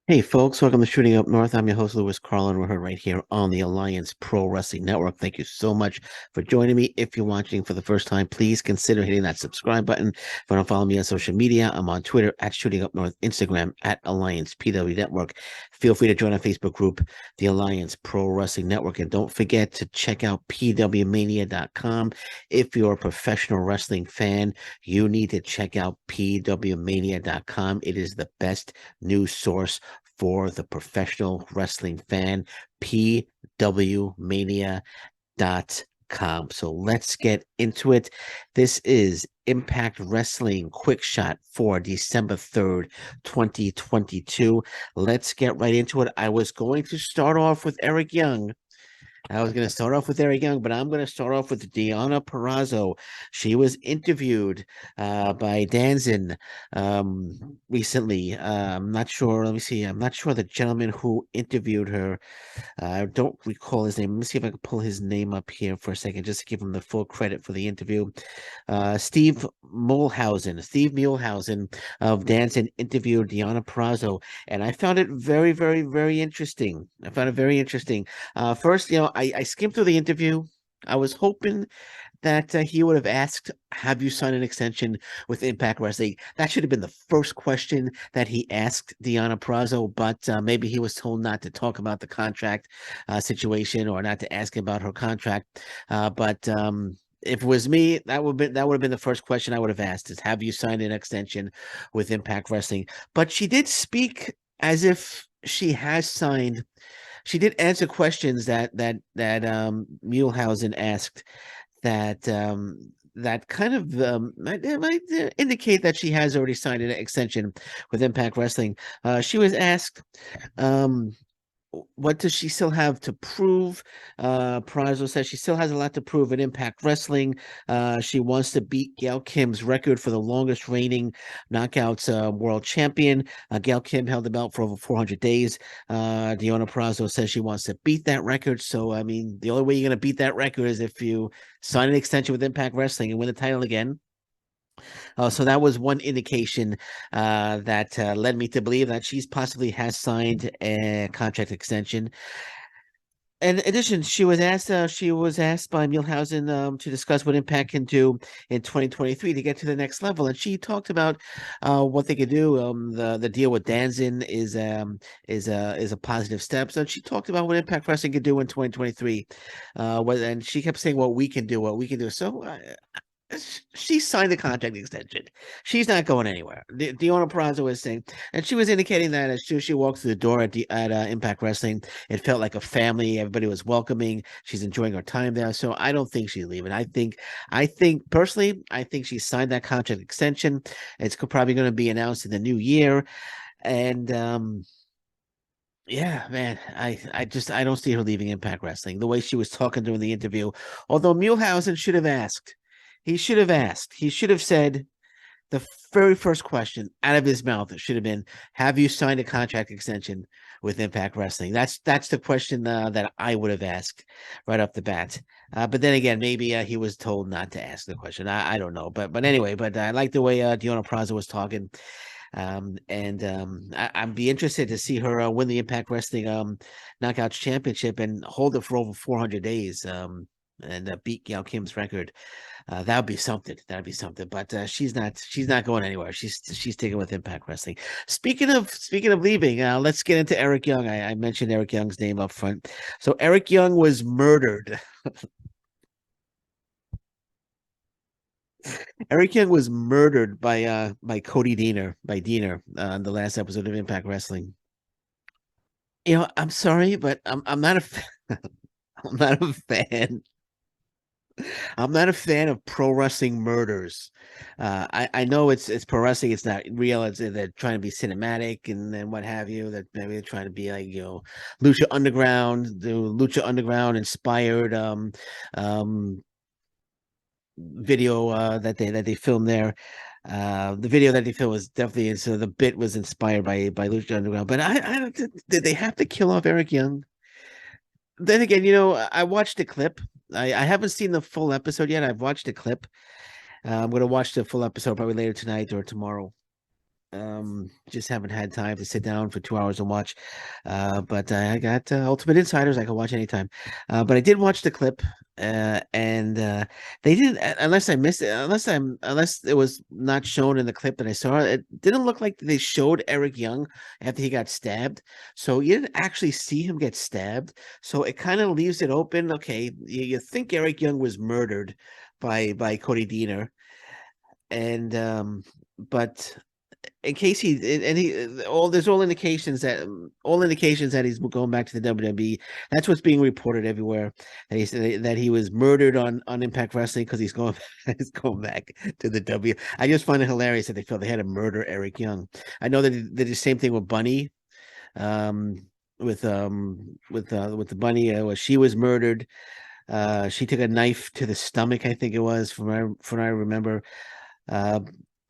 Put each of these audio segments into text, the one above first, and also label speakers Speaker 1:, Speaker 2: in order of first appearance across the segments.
Speaker 1: Hey folks, welcome to Shooting Up North. I'm your host, Lewis Carlin. We're right here on the Alliance Pro Wrestling Network. Thank you so much for joining me. If you're watching for the first time, please consider hitting that subscribe button. If you want to follow me on social media, I'm on Twitter at Shooting Up North, Instagram at Alliance PW Network. Feel free to join our Facebook group, the Alliance Pro Wrestling Network. And don't forget to check out pwmania.com. If you're a professional wrestling fan, you need to check out pwmania.com. It is the best news source for the professional wrestling fan, pwmania.com. So let's get into it. This is Impact Wrestling Quick Shot for December 3rd, 2022. Let's get right into it. I was going to start off with Eric Young. I was going to start off with Eric Young, but I'm going to start off with Deonna Purrazzo. She was interviewed by Danzin recently. I'm not sure. Let me see. I'm not sure the gentleman who interviewed her. I don't recall his name. Let me see if I can pull his name up here for a second, just to give him the full credit for the interview. Steve Muehlhausen of Danzin interviewed Deonna Purrazzo, and I found it very, very, very interesting. I found it very interesting. First, I skimmed through the interview. I was hoping that he would have asked, "Have you signed an extension with Impact Wrestling?" That should have been the first question that he asked Deonna Purrazzo, but maybe he was told not to talk about the contract situation or not to ask about her contract. But if it was me, that would have been the first question I would have asked: is have you signed an extension with Impact Wrestling? But she did speak as if she has signed. She did answer questions that Muehlhausen asked that kind of might indicate that she has already signed an extension with Impact Wrestling. She was asked, um, what does she still have to prove? Prazzo says she still has a lot to prove at Impact Wrestling. She wants to beat Gail Kim's record for the longest reigning Knockouts world champion. Gail Kim held the belt for over 400 days. Deonna Purrazzo says she wants to beat that record. So, I mean, the only way you're going to beat that record is if you sign an extension with Impact Wrestling and win the title again. So that was one indication that led me to believe that she's possibly has signed a contract extension. In addition, she was asked by Muehlhausen to discuss what Impact can do in 2023 to get to the next level, and she talked about what they could do. The deal with Danzin is a positive step. So she talked about what Impact Wrestling can do in 2023. And she kept saying what we can do, what we can do. So she signed a contract extension. She's not going anywhere. Deonna Purrazzo was saying, and she was indicating that as soon as she walked through the door at Impact Wrestling, it felt like a family. Everybody was welcoming. She's enjoying her time there. So I don't think she's leaving. I think personally, I think she signed that contract extension. It's probably going to be announced in the new year, and yeah, man, I don't see her leaving Impact Wrestling. The way she was talking during the interview, although Muehlhausen should have asked, he should have asked, he should have said the very first question out of his mouth. It should have been, "Have you signed a contract extension with Impact Wrestling?" That's the question that I would have asked right off the bat. But then again, maybe he was told not to ask the question. I don't know, but anyway, but I like the way Deonna Purrazzo was talking. And I'd be interested to see her win the Impact Wrestling Knockouts Championship and hold it for over 400 days and beat Gail Kim's record. That would be something. That'd be something. But she's not going anywhere. She's sticking with Impact Wrestling. Speaking of leaving, let's get into Eric Young. I mentioned Eric Young's name up front. So Eric Young was murdered. Eric Young was murdered by Cody Deaner by Deaner on the last episode of Impact Wrestling. I'm sorry, but I'm not I'm not a fan. I'm not a fan of pro wrestling murders. I know it's pro wrestling. It's not real. They're trying to be cinematic and then what have you. That maybe they're trying to be like Lucha Underground, the Lucha Underground inspired video that they filmed there. The video that they filmed was definitely so the bit was inspired by Lucha Underground. But I don't did they have to kill off Eric Young? Then again, I watched a clip. I haven't seen the full episode yet. I've watched a clip. I'm gonna watch the full episode probably later tonight or tomorrow. Just haven't had time to sit down for 2 hours and watch. But I got Ultimate Insiders. I can watch anytime. But I did watch the clip, and they didn't. Unless I missed it, unless it was not shown in the clip that I saw. It didn't look like they showed Eric Young after he got stabbed. So you didn't actually see him get stabbed. So it kind of leaves it open. Okay, you think Eric Young was murdered by Cody Deaner, and but in case he all there's all indications that he's going back to the WWE. That's what's being reported everywhere. That he said that he was murdered on Impact Wrestling because he's going he's going back to the W. I just find it hilarious that they felt they had to murder Eric Young. I know that they did the same thing with Bunny, um, with the Bunny. Where she was murdered. She took a knife to the stomach, I think it was, from what I remember. Uh,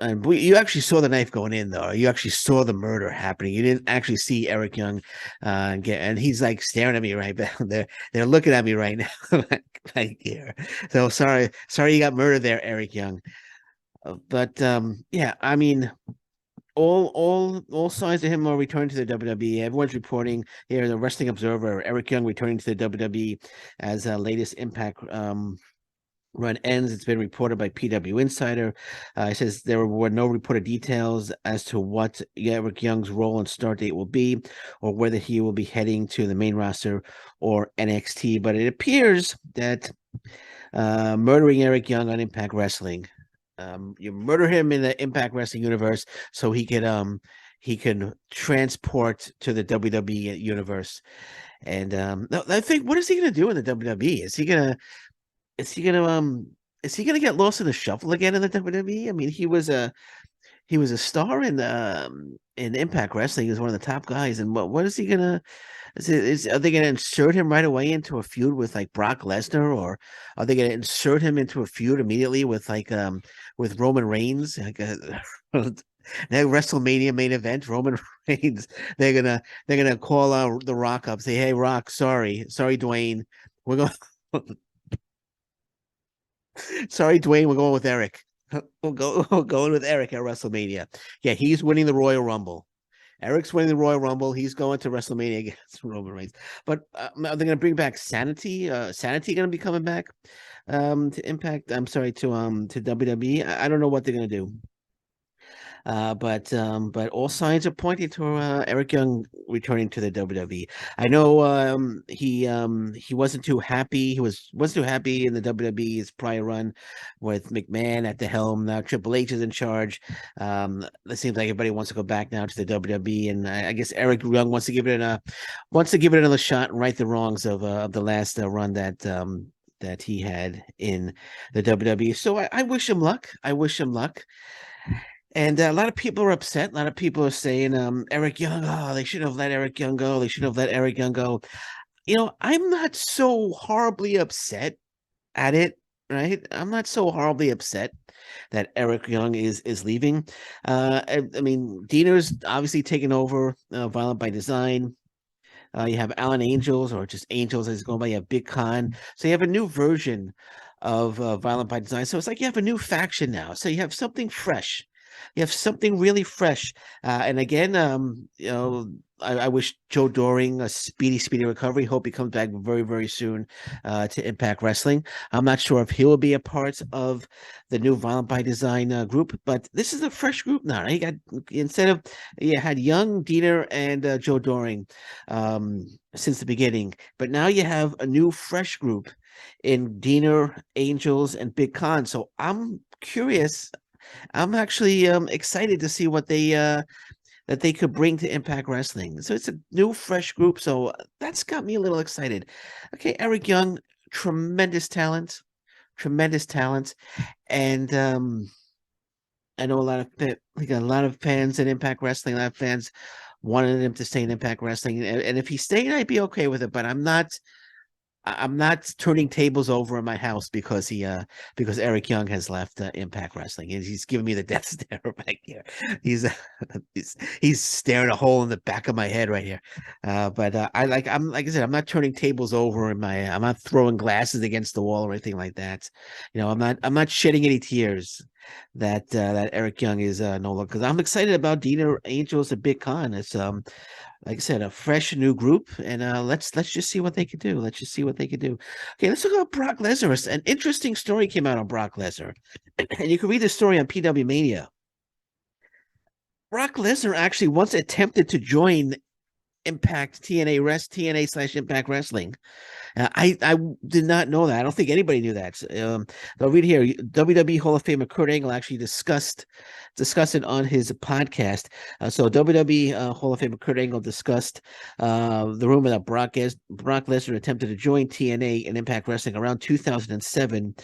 Speaker 1: and you actually saw the knife going in, though. You actually saw the murder happening. You didn't actually see Eric Young and he's like staring at me right back there. They're looking at me right now, like here. So sorry you got murdered there, Eric Young. But yeah, I mean, all signs of him are returning to the WWE. Everyone's reporting here. The Wrestling Observer, Eric Young returning to the WWE as latest Impact run ends. It's been reported by PW Insider. It says there were no reported details as to what Eric Young's role and start date will be, or whether he will be heading to the main roster or NXT. But it appears that murdering Eric Young on Impact Wrestling, you murder him in the Impact Wrestling universe so he can transport to the WWE universe. And I think, what is he going to do in the WWE? Is he gonna is he gonna get lost in the shuffle again in the WWE? I mean, he was a star in Impact Wrestling. He was one of the top guys. And what is he gonna are they gonna insert him right away into a feud with like Brock Lesnar, or are they gonna insert him into a feud immediately with Roman Reigns? Like that WrestleMania main event, Roman Reigns. They're gonna call the Rock up, say, "Hey, Rock, sorry, Dwayne, we're going." Sorry, Dwayne, we're going with Eric. We're going with Eric at WrestleMania. Yeah, he's winning the Royal Rumble. Eric's winning the Royal Rumble. He's going to WrestleMania against Roman Reigns. But are they going to bring back Sanity? Sanity going to be coming back to Impact? I'm sorry, to WWE. I don't know what they're going to do. But all signs are pointing to Eric Young returning to the WWE. I know he wasn't too happy. Wasn't too happy in the WWE's prior run with McMahon at the helm. Now Triple H is in charge. It seems like everybody wants to go back now to the WWE, and I guess Eric Young wants to give it another shot and right the wrongs of the last run that he had in the WWE. So I wish him luck. I wish him luck. And a lot of people are upset. A lot of people are saying, Eric Young, oh, they should have let Eric Young go. They should have let Eric Young go. I'm not so horribly upset at it, right? I'm not so horribly upset that Eric Young is leaving. I mean, Dina's obviously taken over Violent by Design. You have Alan Angels, or just Angels as it's going by. You have Big Con. So you have a new version of Violent by Design. So it's like you have a new faction now. So you have something fresh. You have something really fresh. And again, I wish Joe Doring a speedy recovery. Hope he comes back very, very soon to Impact Wrestling. I'm not sure if he will be a part of the new Violent by Design group, but this is a fresh group now. Right? You had Young, Dieter, and Joe Doring since the beginning, but now you have a new, fresh group in Diener, Angels, and Big Con. So I'm curious. I'm actually excited to see what that they could bring to Impact Wrestling. So it's a new, fresh group. So that's got me a little excited. Okay, Eric Young, tremendous talent, and I know a lot of fans in Impact Wrestling. A lot of fans wanted him to stay in Impact Wrestling, and if he stayed, I'd be okay with it. But I'm not. I'm not turning tables over in my house because Eric Young has left Impact Wrestling. He's giving me the death stare back here. He's he's staring a hole in the back of my head right here. But I'm like I said, I'm not turning tables over in my. I'm not throwing glasses against the wall or anything like that. I'm not shedding any tears that Eric Young is no longer, because I'm excited about Dina Angels and Big Con. It's like I said, a fresh new group, and let's just see what they could do. Let's just see what they could do. Okay, let's talk about Brock Lesnar. An interesting story came out on Brock Lesnar, and you can read the story on PW Mania. Brock Lesnar actually once attempted to join Impact TNA slash Impact Wrestling. I did not know that. I don't think anybody knew that. I'll read here. WWE Hall of Famer Kurt Angle actually discussed it on his podcast. So WWE Hall of Famer Kurt Angle discussed the rumor that Brock Lesnar attempted to join TNA and Impact Wrestling around 2007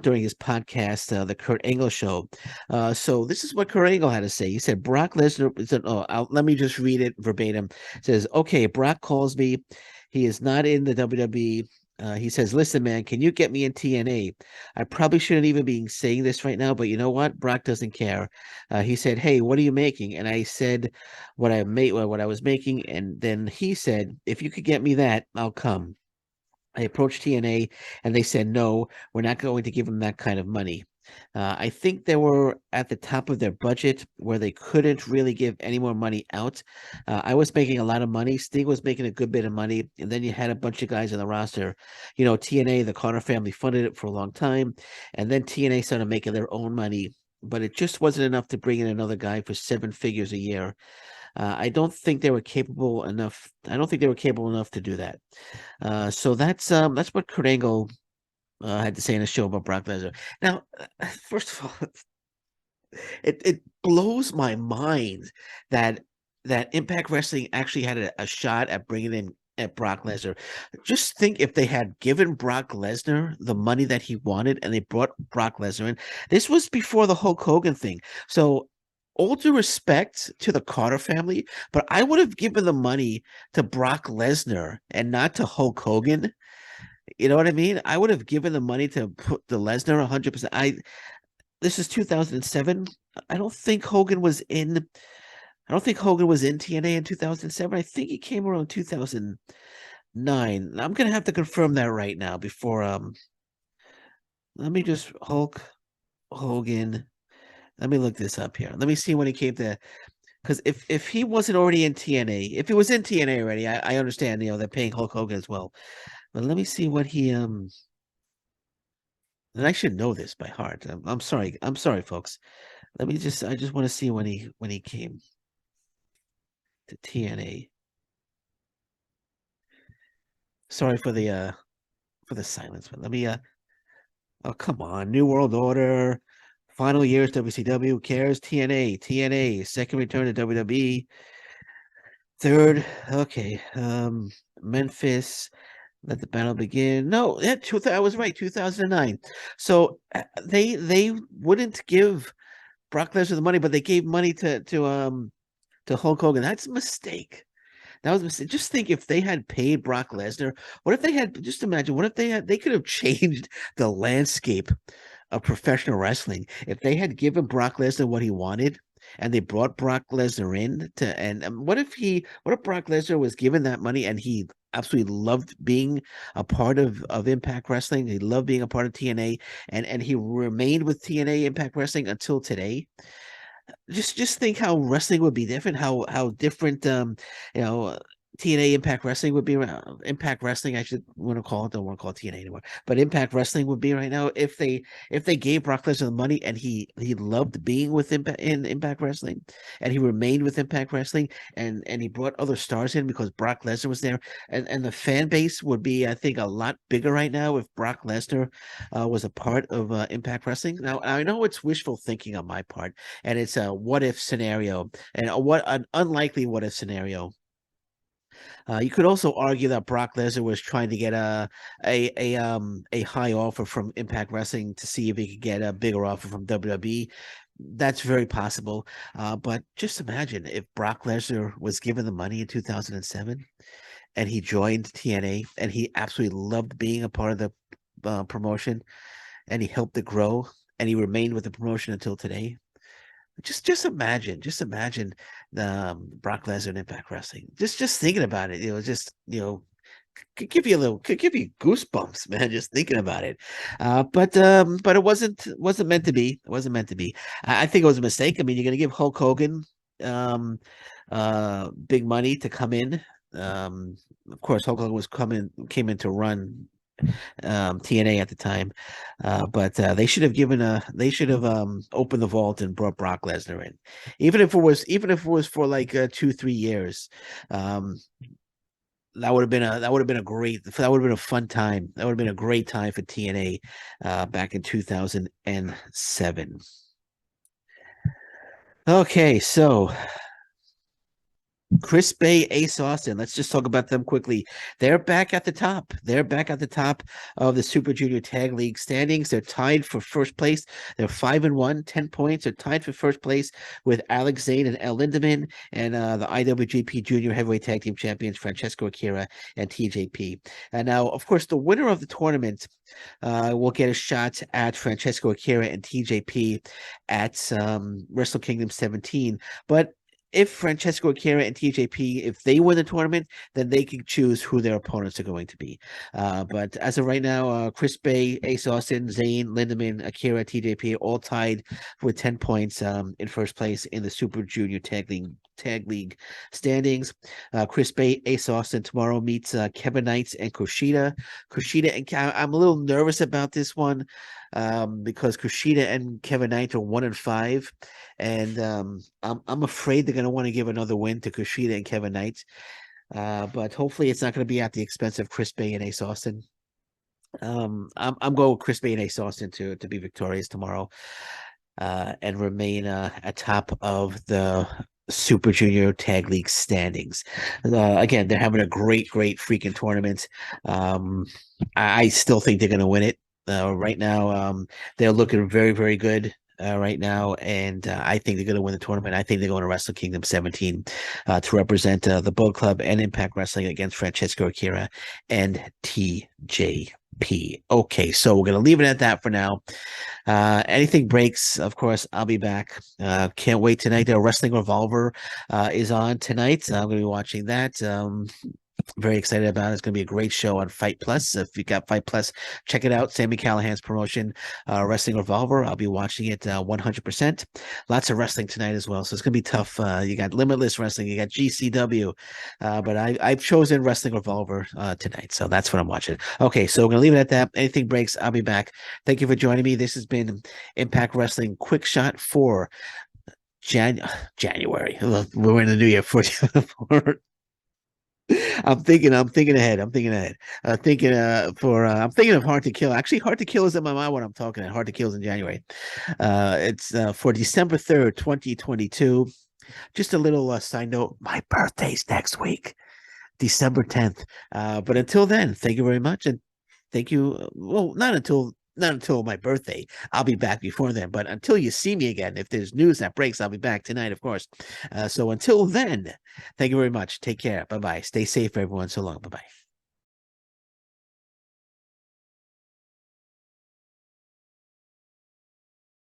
Speaker 1: during his podcast, the Kurt Angle Show. So this is what Kurt Angle had to say. He said, Brock Lesnar said, let me just read it verbatim. It says, okay, Brock calls me. He is not in the WWE. He says, listen, man, can you get me in TNA? I probably shouldn't even be saying this right now, but you know what? Brock doesn't care. He said, hey, what are you making? And I said what I was making. And then he said, if you could get me that, I'll come. I approached TNA and they said, no, we're not going to give him that kind of money. I think they were at the top of their budget where they couldn't really give any more money out. I was making a lot of money. Sting was making a good bit of money. And then you had a bunch of guys on the roster. TNA, the Connor family funded it for a long time. And then TNA started making their own money. But it just wasn't enough to bring in another guy for 7 figures a year. I don't think they were capable enough. I don't think they were capable enough to do that. So that's what Kurt Angle had to say in a show about Brock Lesnar. Now, first of all, it blows my mind that Impact Wrestling actually had a shot at bringing in at Brock Lesnar. Just think if they had given Brock Lesnar the money that he wanted and they brought Brock Lesnar in. This was before the Hulk Hogan thing. So all due respect to the Carter family, but I would have given the money to Brock Lesnar and not to Hulk Hogan. You know what I mean? I would have given the money to put the Lesnar 100%. This is 2007. I don't think Hogan was in. I don't think Hogan was in TNA in 2007. I think he came around 2009. I'm gonna have to confirm that right now before Let me just Hulk Hogan. Let me look this up here. Let me see when he came to. Because if he wasn't already in TNA, if he was in TNA already, I understand. They're paying Hulk Hogan as well. But let me see what he And I should know this by heart. I'm sorry. I'm sorry, folks. I just want to see when he came to TNA. Sorry for the silence, but let me oh come on. New World Order, final years WCW, who cares? TNA, second return to WWE. Third, okay. Memphis, let the battle begin. No, yeah, I was right, 2009. So they wouldn't give Brock Lesnar the money, but they gave money to Hulk Hogan. That's a mistake. That was a mistake. Just think if they had paid Brock Lesnar, what if they had just imagine what if they could have changed the landscape of professional wrestling if they had given Brock Lesnar what he wanted and they brought Brock Lesnar in to and what if Brock Lesnar was given that money and he absolutely loved being a part of Impact Wrestling. He loved being a part of TNA and he remained with TNA Impact Wrestling until today. Just think how wrestling would be different, how different you know TNA Impact Wrestling would be around. Impact Wrestling, I should want to call it, don't want to call it TNA anymore, but Impact Wrestling would be right now if they gave Brock Lesnar the money and he loved being with Impact Wrestling and he remained with Impact Wrestling and he brought other stars in because Brock Lesnar was there and the fan base would be, I think, a lot bigger right now if Brock Lesnar was a part of Impact Wrestling. Now I know it's wishful thinking on my part and it's a what if scenario and an unlikely what if scenario. You could also argue that Brock Lesnar was trying to get a high offer from Impact Wrestling to see if he could get a bigger offer from WWE. That's very possible. But just imagine if Brock Lesnar was given the money in 2007 and he joined TNA, and he absolutely loved being a part of the promotion, and he helped it grow, and he remained with the promotion until today. Just imagine the Brock Lesnar in Impact Wrestling. Just thinking about it, just could give you goosebumps, man, just thinking about it. But it wasn't meant to be. It wasn't meant to be. I think it was a mistake. I mean, you're gonna give Hulk Hogan big money to come in. Of course, Hulk Hogan came in to run TNA at the time. But they should have opened the vault and brought Brock Lesnar in. Even if it was for like 2-3 years. That would have been that would have been a fun time. That would have been a great time for TNA back in 2007. Okay, so Chris Bay, Ace Austin. Let's just talk about them quickly. They're back at the top. They're back at the top of the Super Junior Tag League standings. They're tied for first place. They're 5-1, 10 points. They're tied for first place with Alex Zane and El Lindemann, and the IWGP Junior Heavyweight Tag Team Champions Francesco Akira and TJP. And now, of course, the winner of the tournament will get a shot at Francesco Akira and TJP at Wrestle Kingdom 17. But if Francesco Akira and TJP, if they win the tournament, then they can choose who their opponents are going to be. But as of right now, Chris Bay, Ace Austin, Zane, Lindemann, Akira, TJP all tied with 10 points in first place in the Super Junior Tag League standings. Chris Bay, Ace Austin tomorrow meets Kevin Knights and Kushida. I'm a little nervous about this one because Kushida and Kevin Knight are 1-5, and I'm afraid they're going to want to give another win to Kushida and Kevin Knight. But hopefully it's not going to be at the expense of Chris Bay and Ace Austin. I'm going with Chris Bay and Ace Austin to be victorious tomorrow and remain atop of the Super Junior Tag League standings. Again, they're having a great freaking tournament. I still think they're going to win it. Right now, they're looking very good right now, and I think they're going to win the tournament. I think they're going to Wrestle Kingdom 17 to represent the Bullet Club and Impact Wrestling against Francesco Akira and TJP. Okay, so we're going to leave it at that for now. Anything breaks, of course, I'll be back. Can't wait tonight. The Wrestling Revolver is on tonight. I'm going to be watching that. Very excited about it. It's going to be a great show on Fight Plus. If you got Fight Plus, check it out. Sammy Callahan's promotion, Wrestling Revolver. I'll be watching it 100%. Lots of wrestling tonight as well, so it's going to be tough. You got Limitless Wrestling, you got GCW, but I've chosen Wrestling Revolver tonight, so that's what I'm watching. Okay, so we're going to leave it at that. Anything breaks, I'll be back. Thank you for joining me. This has been Impact Wrestling Quick Shot for January. We're in the new year for I'm thinking ahead. I'm thinking of Hard to Kill. Actually, Hard to Kill is in my mind when I'm talking. Hard to Kill is in January. It's for December 3rd, 2022. Just a little side note. My birthday's next week, December 10th. But until then, thank you very much, and thank you. Well, not until my birthday. I'll be back before then. But until you see me again, if there's news that breaks, I'll be back tonight, of course. So until then, thank you very much. Take care. Bye-bye. Stay safe, everyone. So long. Bye-bye.